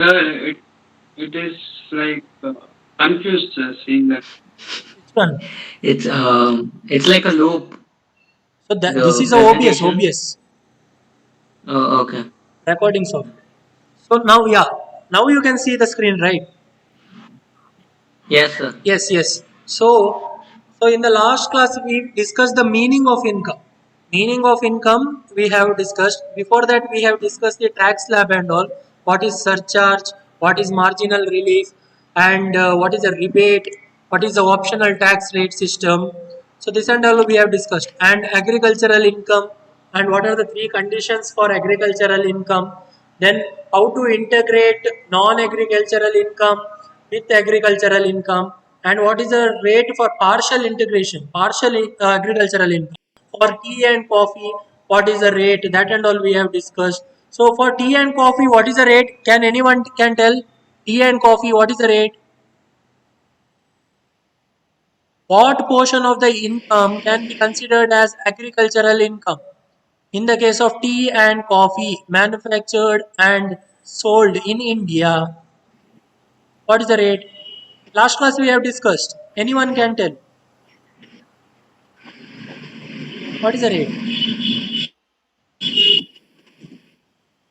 it it is like confused seeing that. Which one? It's like a loop. So this The is a OBS, presentation. OBS Okay. recording software. So now, yeah, now you can see the screen, right? Yes, sir. Yes, yes. So in the last class we discussed the meaning of income. Meaning of income we have discussed. Before that we have discussed the tax slab and all. What is surcharge? What is marginal relief? And what is a rebate? What is the optional tax rate system? So this and all we have discussed. And agricultural income and what are the three conditions for agricultural income. Then how to integrate non-agricultural income with agricultural income, and what is the rate for partial integration, partial agricultural income. For tea and coffee, what is the rate? That and all we have discussed. So for tea and coffee, what is the rate? Can anyone can tell? Tea and coffee, what is the rate? What portion of the income can be considered as agricultural income? In the case of tea and coffee manufactured and sold in India, what is the rate? Last class we have discussed. Anyone can tell. What is the rate?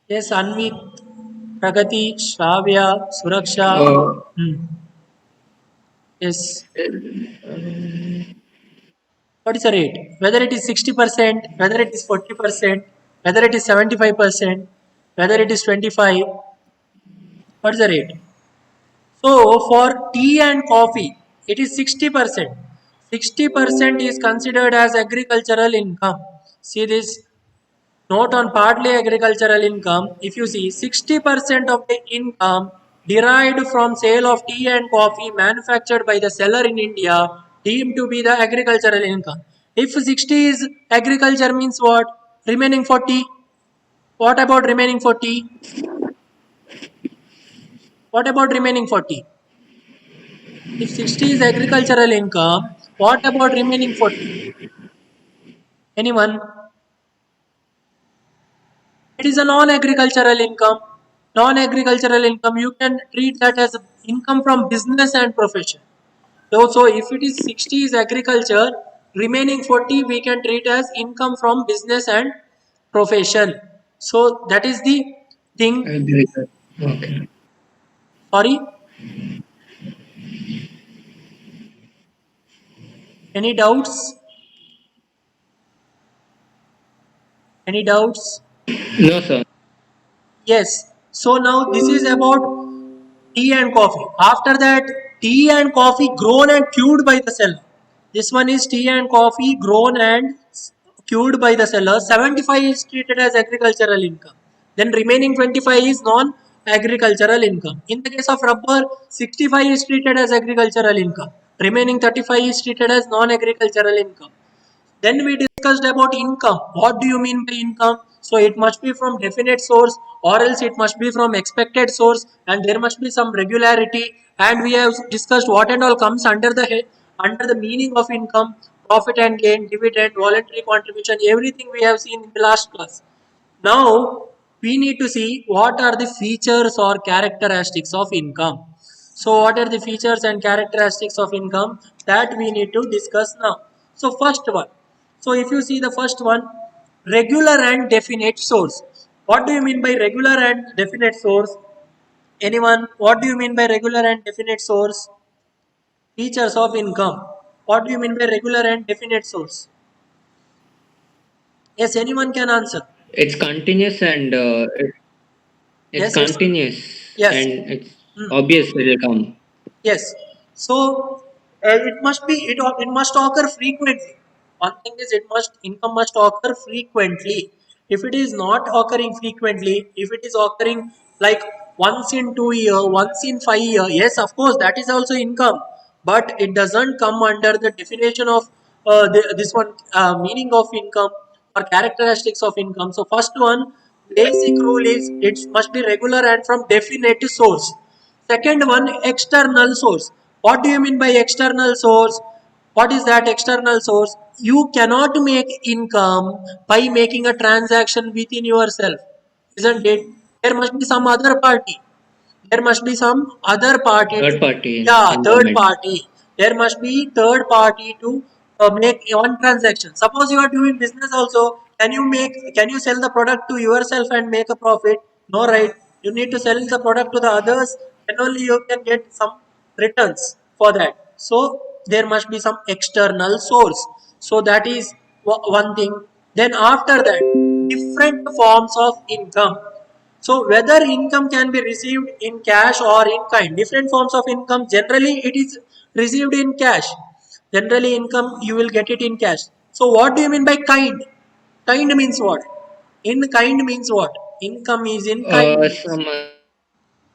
Yes, Anvit, Pragati, Shravya, Suraksha. Uh, Hmm. Yes. What is the rate? Whether it is 60%, whether it is 40%, whether it is 75%, whether it is 25, what is the rate? So for tea and coffee, it is 60%. 60% is considered as agricultural income. See this note on partly agricultural income. If you see 60% of the income derived from sale of tea and coffee manufactured by the seller in India deemed to be the agricultural income. If 60 is agriculture means what? Remaining 40. What about remaining 40? What about remaining 40? If 60 is agricultural income, what about remaining 40? Anyone? It is a non-agricultural income. Non-agricultural income, you can treat that as income from business and profession. So if it is 60 is agriculture, remaining 40 we can treat as income from business and profession. So that is the thing. agriculture. Okay. Sorry, any doubts? Any doubts? No, sir. Yes. So now this is about tea and coffee. After that, tea and coffee grown and cured by the seller. This one is tea and coffee grown and cured by the seller. 75 is treated as agricultural income. Then remaining 25 is non-agricultural income. In the case of rubber, 65 is treated as agricultural income. Remaining 35 is treated as non-agricultural income. Then we discussed about income. What do you mean by income? So it must be from definite source or else it must be from expected source and there must be some regularity, and we have discussed what and all comes under the head, under the meaning of income, profit and gain, dividend, voluntary contribution, everything we have seen in the last class. Now we need to see what are the features or characteristics of income. So what are the features and characteristics of income that we need to discuss now. So first one. So if you see the first one, regular and definite source. What do you mean by regular and definite source? Anyone? What do you mean by regular and definite source? Features of income. What do you mean by regular and definite source? Yes, anyone can answer. It's continuous and it's Yes, yes, continuous yes. and it's Hmm. obvious it will come. Yes. So it must occur frequently. One thing is it must income must occur frequently. If it is not occurring frequently, if it is occurring like once in 2 year, once in 5 year, yes, of course that is also income, but it doesn't come under the definition of this one meaning of income or characteristics of income. So first one basic rule is it must be regular and from definite source. Second one, external source. What do you mean by external source? What is that external source? You cannot make income by making a transaction within yourself, isn't it? There must be some other party. there must be some other party. Third party Yeah, third involvement. party. There must be third party to make one transaction. Suppose you are doing business also. Can you sell the product to yourself and make a profit? No, right? You need to sell the product to the others, and only you can get some returns for that. So there must be some external source. So that is one thing. Then after that, different forms of income. So whether income can be received in cash or in kind, different forms of income, generally it is received in cash. Generally income you will get it in cash. So what do you mean by kind? Kind means what? In kind means what? Income is in kind means.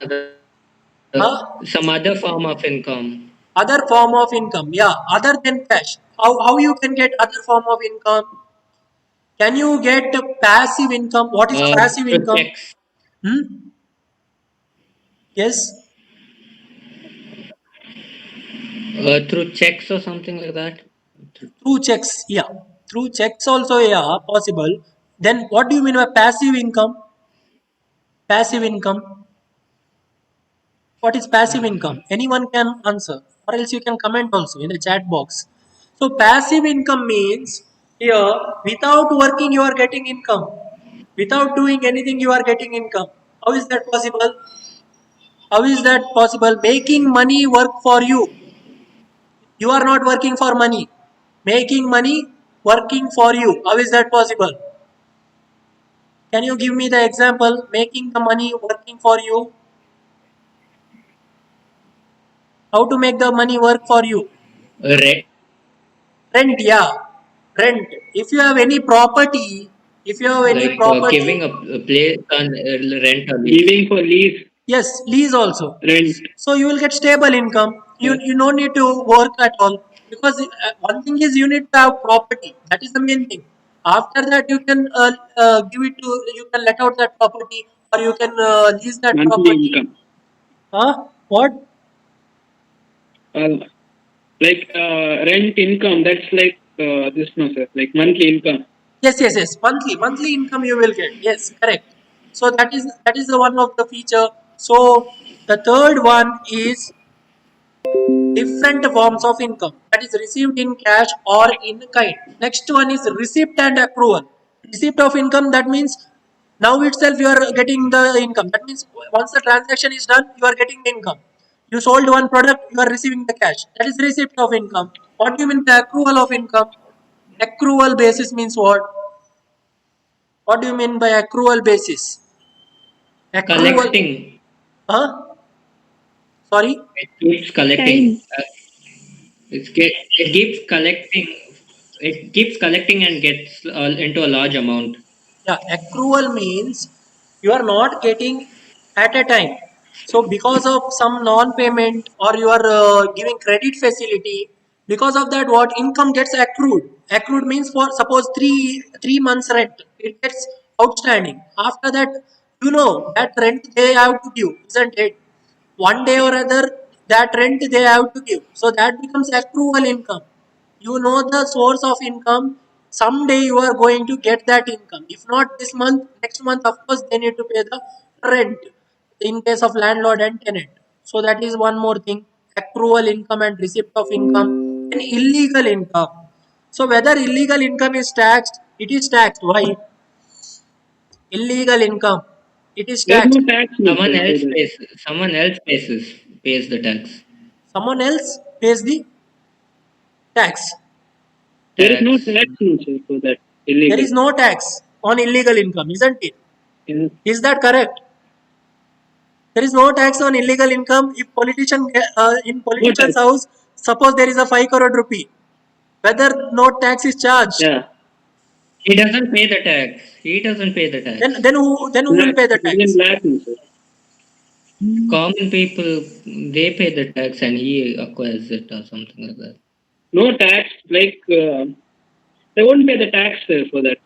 Other, Huh? some other form of income. Other form of income, yeah, other than cash. How you can get other form of income? Can you get passive income? What is passive Through income? checks. Hmm? Yes. Through checks or something like that. Through checks, yeah. Through checks also, yeah, possible. Then what do you mean by passive income? Passive income. What is passive income? Anyone can answer, or else you can comment also in the chat box. So passive income means here without working you are getting income. Without doing anything you are getting income. How is that possible? How is that possible? Making money work for you. You are not working for money. Making money working for you. How is that possible? Can you give me the example? Making the money working for you. How to make the money work for you? Rent, Rent, yeah. Rent. If you have any property, if you have any like property, giving a place on rent or lease. Giving for lease, yes, lease also. rent. So you will get stable income. Yes. You don't need to work at all because one thing is you need to have property. That is the main thing. After that, you can give it to you can let out that property or you can lease that Monthly property. income. Huh? What? Uh, like rent income. That's like this no sir. Like monthly income. Yes, yes, yes. Monthly income you will get. Yes, correct. So that is the one of the feature. So the third one is different forms of income that is received in cash or in kind. Next one is receipt and accrual. Receipt of income, that means now itself you are getting the income. That means once the transaction is done, you are getting the income. You sold one product, you are receiving the cash. That is receipt of income. What do you mean by accrual of income? Accrual basis means what? What do you mean by accrual basis? Accrual. Collecting. Huh? Sorry? It keeps collecting. It keeps collecting. It keeps collecting and gets into a large amount. Yeah, accrual means you are not getting at a time. So because of some non-payment or you are giving credit facility, because of that, what income gets accrued? Accrued means for suppose three months rent, it gets outstanding. After that, you know that rent they have to give, isn't it? One day or other, that rent they have to give. So that becomes accrual income. You know the source of income. Someday you are going to get that income. If not this month, next month, of course they need to pay the rent in case of landlord and tenant. So that is one more thing. Accrual income and receipt of income. And illegal income. So whether illegal income is taxed, it is taxed. Why? Illegal income, it is There's no taxed. tax no Someone sir for else that. pays. Someone else pays the tax. Someone else pays the tax. There is no Tax. tax no sir for that. There Illegal. is no tax on illegal income, isn't it? Yes. Is that correct? There is no tax on illegal income. If in No tax. politician's house, suppose there is a 5 crore rupee, whether no tax is charged, Yeah. He doesn't pay the tax. He doesn't pay the tax. then who will Black. pay the It is tax? in black no sir. Common people, they pay the tax and he acquires it or something like that. No tax. Like they won't pay the tax for that.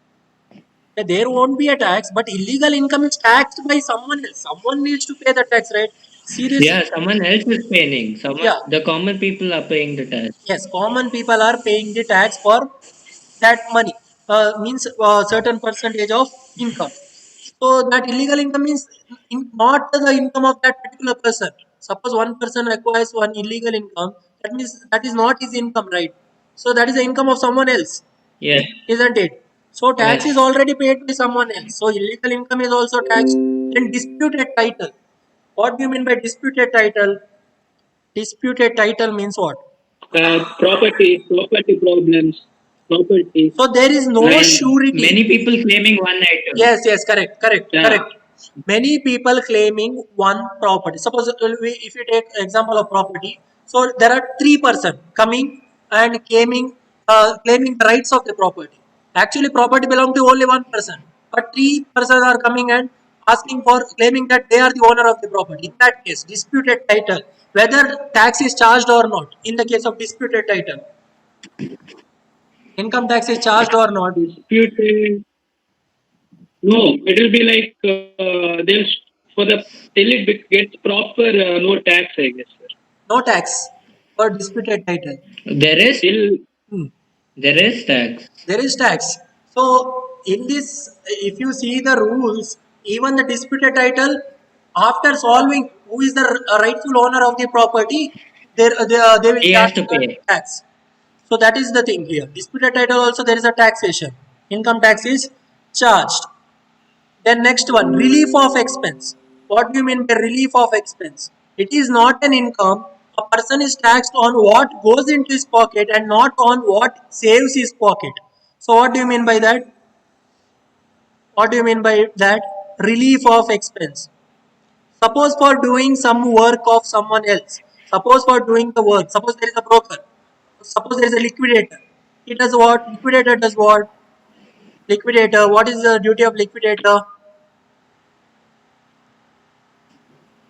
There won't be a tax, but illegal income is taxed by someone else. Someone needs to pay the tax, right? Seriously. Yeah, someone else is paying. Yeah. The common people are paying the tax. Yes, common people are paying the tax for that money. Means certain percentage of income. So that illegal income means not the income of that particular person. Suppose one person acquires one illegal income, that means that is not his income, right? So that is the income of someone else, Yes. isn't it? So tax is Yes. already paid by someone else. So illegal income is also taxed. Then disputed title. What do you mean by disputed title? Disputed title means what? Property problems, property, So there is no land. surety. Many people claiming one item. Yes, correct, Yeah, correct. Many people claiming one property. Suppose if you take example of property, so there are three-person coming and claiming the rights of the property. Actually, property belong to only one person, but three persons are coming and asking for claiming that they are the owner of the property. In that case, disputed title, whether tax is charged or not. In the case of disputed title, income tax is charged or not. disputed. No, it will be like for the till it gets proper no tax, I guess, sir. No tax for disputed title. There is Till Hmm. there is tax. There is tax. So in this, if you see the rules, even the disputed title, after solving who is the rightful owner of the property, they will He has charge to the pay. tax. So that is the thing here. Disputed title also there is a taxation. Income tax is charged. Then next one, relief of expense. What do you mean by relief of expense? It is not an income. A person is taxed on what goes into his pocket and not on what saves his pocket. So what do you mean by that? What do you mean by that? Relief of expense. Suppose for doing some work of someone else. Suppose for doing the work. Suppose there is a broker. Suppose there is a liquidator. He does what? Liquidator does what? Liquidator. What is the duty of liquidator?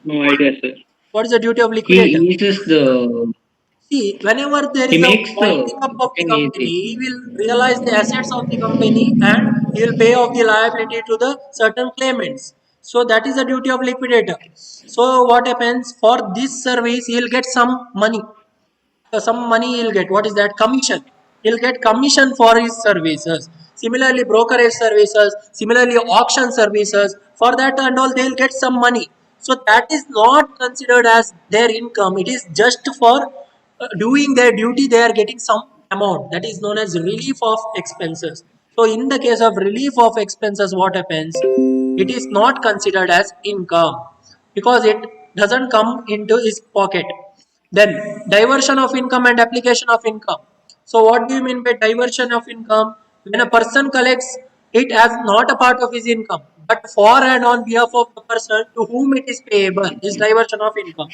no idea, sir. What is the duty of He liquidator? eases the See, whenever there he is a makes winding up the of the thing company, easy. he will realize the assets of the company and he will pay off the liability to the certain claimants. So that is the duty of liquidator. So what happens for this service? He will get some money. Some money he'll get. What is that? Commission. He'll get commission for his services. Similarly, brokerage services, similarly, auction services. For that and all, they'll get some money. So that is not considered as their income. It is just for doing their duty. They are getting some amount. That is known as relief of expenses. So in the case of relief of expenses, what happens? It is not considered as income because it doesn't come into his pocket. Then diversion of income and application of income. So what do you mean by diversion of income? When a person collects it as not a part of his income, but for and on behalf of the person to whom it is payable is diversion of income.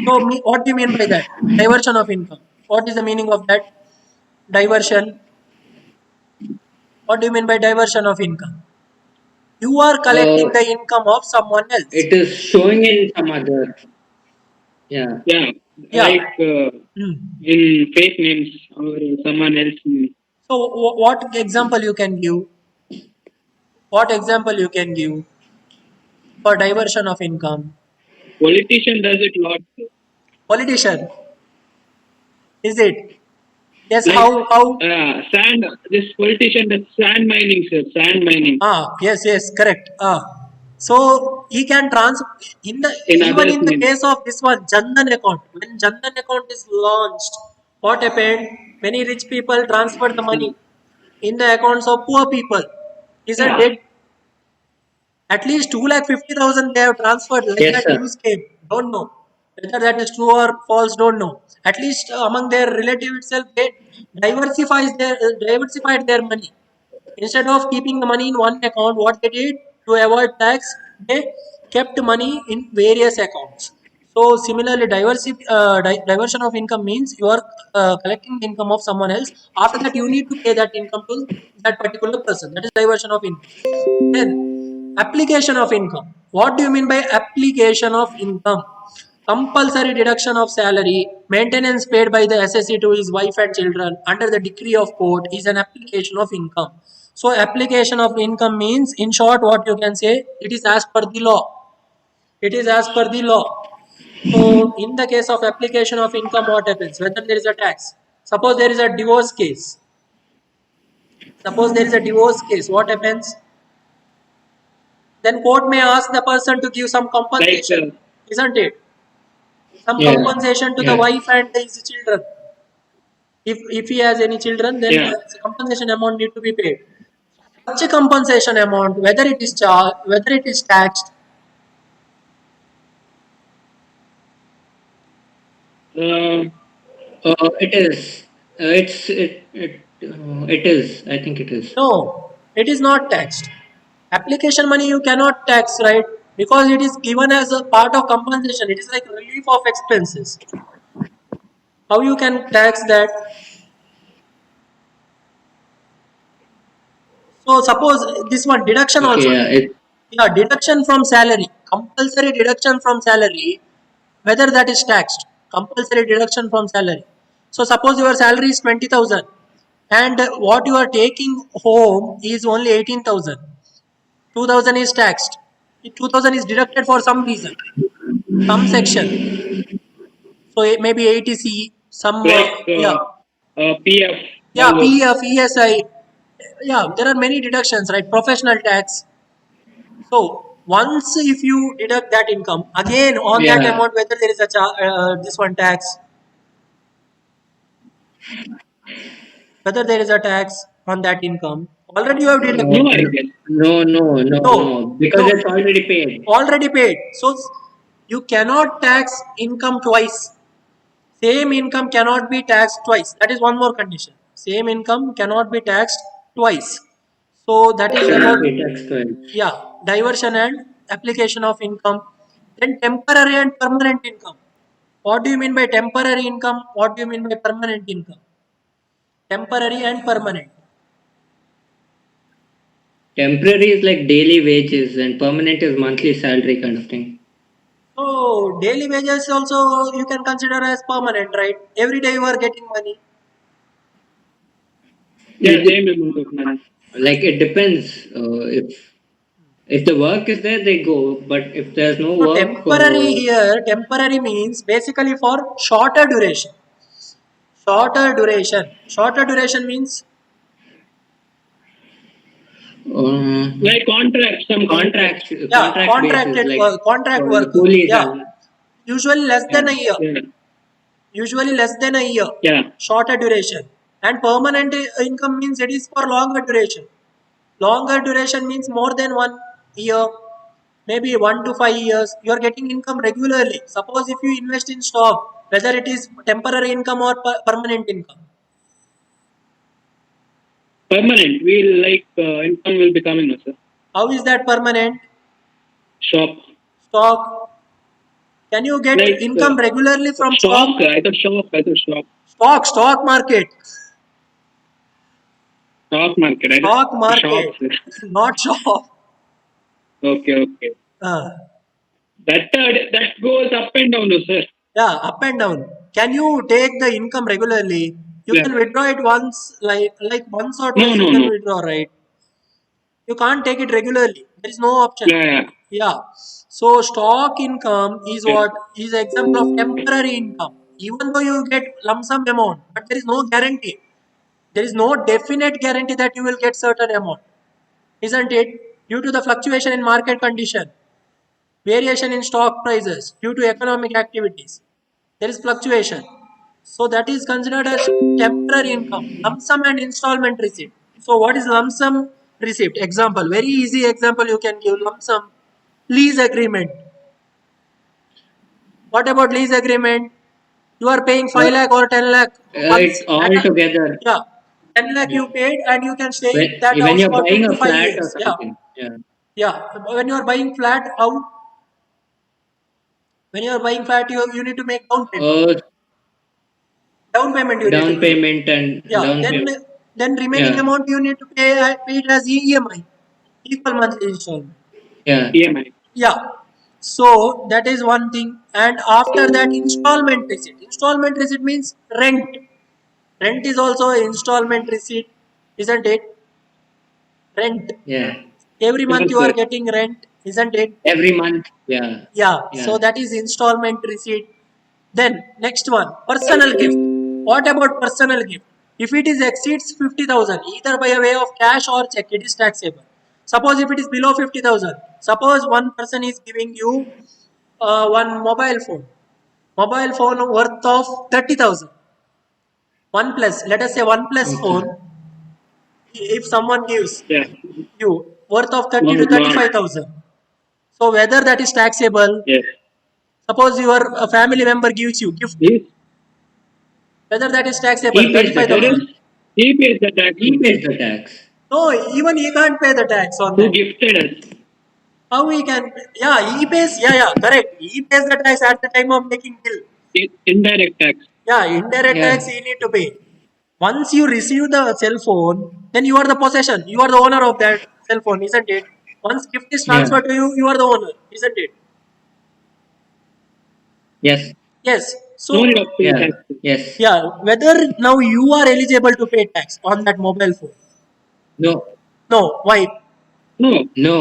So what do you mean by that? Diversion of income. What is the meaning of that? Diversion. What do you mean by diversion of income? You are collecting Uh, the income of someone else. it is showing in some other. Yeah. Yeah, Yeah. like Hmm. in fake names or someone else name. So what example you can give? What example you can give for diversion of income? Politician does it lot. Politician, is it? Yes, Like how? sand. This politician does sand mining, sir. Sand mining Yes, correct. So he can in the in even others' in the name. case of this one Jandan account. When Jandan account is launched, what happened? Many rich people transferred the money in the accounts of poor people. Isn't it? At least 2,50,000 they have transferred like Yes, that sir. news came. Don't know whether that is true or false. Don't know. At least among their relative itself, they diversified their money. Instead of keeping the money in one account, what they did to avoid tax, they kept money in various accounts. So similarly, diversion of income means you are collecting the income of someone else. After that, you need to pay that income to that particular person. That is diversion of income. Then application of income. What do you mean by application of income? Compulsory deduction of salary, maintenance paid by the assessee to his wife and children under the decree of court is an application of income. So application of income means, in short, what you can say, it is as per the law. It is as per the law. So in the case of application of income, what happens? Whether there is a tax. Suppose there is a divorce case. Suppose there is a divorce case. What happens? then court may ask the person to give some compensation, isn't it? Some Yeah. compensation to the Yeah. wife and his children. If he has any children, then Yeah. the compensation amount need to be paid. Such a compensation amount, whether it is charged, whether it is taxed, Uh, It is. It is. I think it is. no, it is not taxed. Application money you cannot tax, right? Because it is given as a part of compensation. It is like relief of expenses. How you can tax that? So suppose this one deduction Okay. also. Yeah. Yeah, deduction from salary. Compulsory deduction from salary, whether that is taxed. Compulsory deduction from salary. So suppose your salary is 20,000 and what you are taking home is only 18,000. 2,000 is taxed. 2,000 is deducted for some reason, some section. So it may be ATC, some like yeah, PF, yeah, all those. PF, ESI. Yeah, there are many deductions, right? Professional tax. So once if you deduct that income, again on that Yeah. amount, whether there is a this one tax, whether there is a tax on that income, already you have No, deducted. I guess. No. No, Because no, it's already paid. already paid. So you cannot tax income twice. Same income cannot be taxed twice. That is one more condition. Same income cannot be taxed twice. So that is about, Cannot be taxed twice. yeah, diversion and application of income. Then temporary and permanent income. What do you mean by temporary income? What do you mean by permanent income? Temporary and permanent. Temporary is like daily wages, and permanent is monthly salary kind of thing. So daily wages also you can consider as permanent, right? Every day you are getting money. Yeah, It, same amount of money. like it depends. If the work is there, they go. But if there's no So work, temporary here, temporary means basically for shorter duration. Shorter duration. Shorter duration means Like contract, some contract. yeah, contract basis, contracted like work, contract worker. coolies Yeah, and usually less than a yeah. year. Yeah, Usually less than a year. yeah. Shorter duration. And permanent income means it is for longer duration. Longer duration means more than 1 year, maybe 1 to 5 years. You are getting income regularly. Suppose if you invest in stock, whether it is temporary income or permanent income. Permanent. We'll like income will be coming, no, sir. How is that permanent? Shop. Stock. Can you get Like income regularly from stock? stock. I thought shop. I thought shop. Stock market. Stock market. I Stock thought shop. market. Not shop. Okay. Uh, That goes up and down, no, sir. yeah, up and down. Can you take the income regularly? You Yeah. can withdraw it once, like once or No, twice you no, can no. withdraw, right? You can't take it regularly. There is no option. Yeah. Yeah. So stock income is Yeah. what is example of temporary income. Even though you get lump sum amount, but there is no guarantee. There is no definite guarantee that you will get certain amount, isn't it? Due to the fluctuation in market condition, variation in stock prices due to economic activities, there is fluctuation. So that is considered as temporary income. Lump sum and installment receipt. So what is lump sum receipt? Example, very easy example you can give. Lump sum lease agreement. What about lease agreement? You are paying 5 lakh or 10 lakh once. It's all together. Yeah, 10 lakh Yeah. you paid and you can stay in that When house you're for buying a 25 flat or years. Yeah, something. Yeah. yeah. When you are buying flat, how? When you are buying flat, you need to make down payment. Uh, Down payment you need to down make. payment and Yeah. down payment. Then remaining Yeah. amount you need to pay it as EMI, equal monthly installment. Yeah. EMI. Yeah. So that is one thing. And after that, installment receipt. Installment receipt means rent. Rent is also an installment receipt, isn't it? Rent. Yeah. Every month Yes, you are sir. getting rent, isn't it? Every month. Yeah. Yeah. So Yeah. that is installment receipt. Then next one, personal gift. What about personal gift? If it is exceeds 50,000, either by a way of cash or check, it is taxable. Suppose if it is below 50,000, suppose one person is giving you one mobile phone worth of 30,000. One plus, let us say one plus Okay. phone, if someone gives Yeah. you worth of 30 Oh to God. 35,000. So whether that is taxable, Yes. suppose your family member gives you gift, He, whether that is taxable, He pays the it 35,000. tax. is, he pays the tax. He pays the tax. No, even he can't pay the tax on Who that. gifted us? How he can? Yeah, he pays. Yeah, correct. He pays the tax at the time of making bill. Indirect tax. Yeah, indirect tax Yeah. he need to pay. Once you receive the cell phone, then you are the possession. You are the owner of that cell phone, isn't it? Once gift is Yeah. transferred to you, you are the owner, isn't it? Yes. Yes. No need So of paying Yeah. taxes. Yes. yeah, whether now you are eligible to pay tax on that mobile phone. No. No, why? No. No.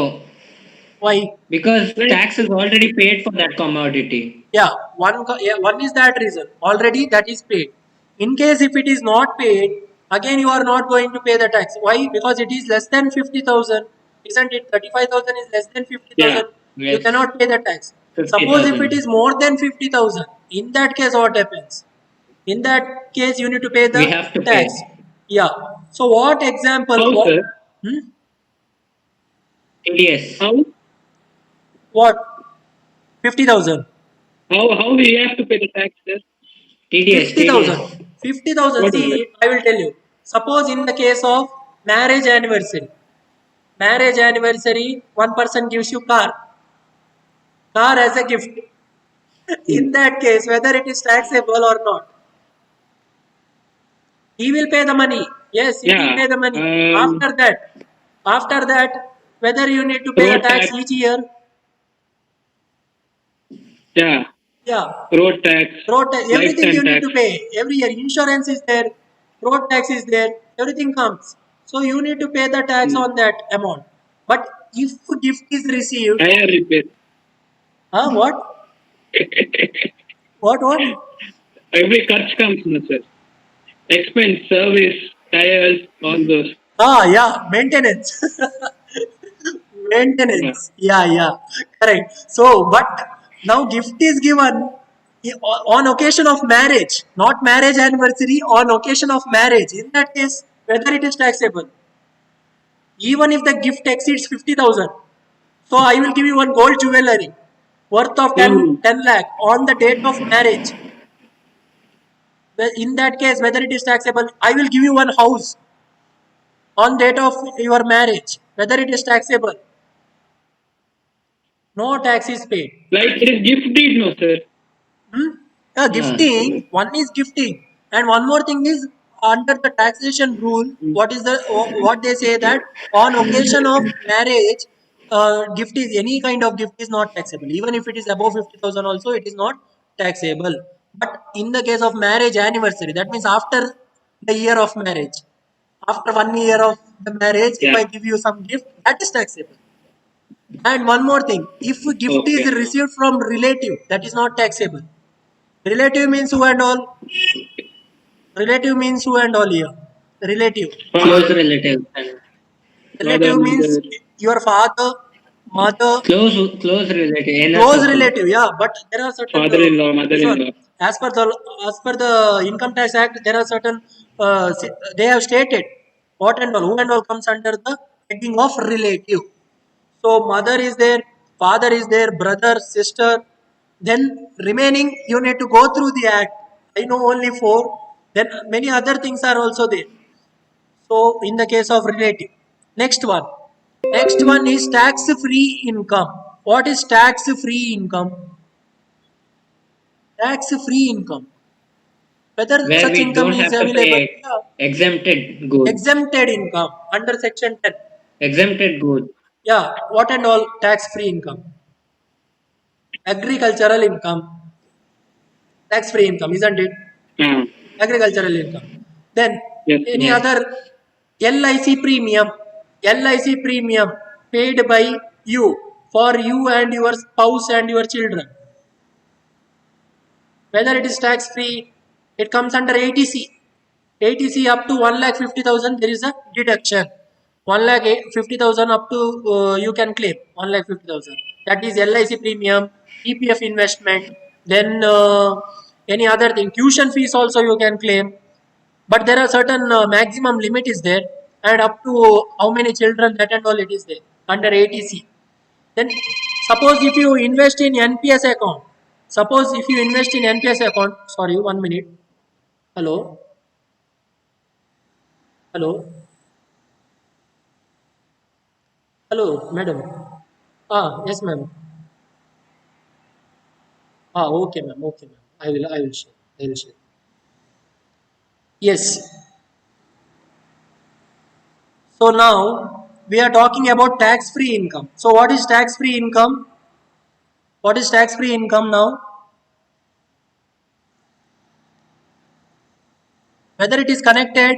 Why? Because Like, tax is already paid for that commodity. Yeah, one is that reason. Already that is paid. In case if it is not paid, again you are not going to pay the tax. Why? Because it is less than 50,000, isn't it? 35,000 is less than yeah. 50,000. You Yes. cannot pay the tax. Suppose if it 50,000. is more than 50,000, in that case what happens? In that case you need to pay We the have to tax. pay. Yeah. So what example? How, What? sir? Hmm? TDS. How? What? 50,000. How we have to pay the tax, sir? TDS. 50,000. TDS. 50,000. What is that? See, I will tell you. Suppose in the case of marriage anniversary, one person gives you car as a gift. Hmm. In that case, whether it is taxable or not, he will pay the money. Yes, he will Yeah. pay the money. After that, whether you need to pay the Road tax tax. each year, Yeah. yeah, Road tax. everything you Lifetime need tax. to pay every year. Insurance is there, road tax is there, everything comes. So you need to pay the tax Hmm. on that amount. But if gift is received, Tire repair. what? What? Every cut comes, no, sir. Expense, service, tires, all those. Yeah, maintenance. Yeah. Maintenance. Yeah, correct. So, but now gift is given on occasion of marriage, not marriage anniversary, on occasion of marriage. In that case, whether it is taxable, even if the gift exceeds 50,000. So, I will give you one gold jewelry worth of Hmm. 10 lakh on the date of marriage. In that case, whether it is taxable, I will give you one house on date of your marriage, whether it is taxable. No tax is paid. Like it is gift deed, no, sir. Hmm? Yeah, Yeah. gifting. One is gifting, and one more thing is under the taxation rule. Hmm. What they say that on occasion of marriage, gift is any kind of gift is not taxable. Even if it is above 50,000, also it is not taxable. But in the case of marriage anniversary, that means after the year of marriage, after 1 year of the marriage, if Yeah. I give you some gift, that is taxable. And one more thing, if gift is Okay. received from relative, that is not taxable. Relative means who and all? Relative means who and all here? Relative. Close Father, relatives and father, Relative means mother, your father, mother, close relative, inner close circle. relative. Yeah, but there are certain father-in-law, this one. mother-in-law. As per the Income Tax Act, there are certain they have stated what and all, who and all comes under the heading of relative. So mother is there, father is there, brother, sister. Then remaining you need to go through the act. I know only four. Then many other things are also there. So in the case of relative. Next one. Next one is tax-free income. What is tax-free income? Tax-free income. Whether Where such we income don't is have to available. pay exempted goods. Exempted income under section 10. Exempted goods. Yeah, what and all tax-free income? Agricultural income, tax-free income, isn't it? Ah, Agricultural income. Then yes, sir. any Yes. other LIC premium paid by you for you and your spouse and your children. Whether it is tax-free, it comes under ATC. ATC up to 1,50,000 there is a deduction. 1,50,000 up to you can claim 1,50,000. That is LIC premium, EPF investment, then any other thing. Tuition fees also you can claim, but there are certain maximum limit is there, and up to how many children that and all it is there under ATC. Then suppose if you invest in NPS account, suppose if you invest in NPS account, sorry, 1 minute. Hello, hello, hello, madam. Yes, ma'am. Okay, ma'am. Okay, ma'am. I will share. I will share. Yes. So now we are talking about tax-free income. So what is tax-free income? What is tax-free income now? Whether it is connected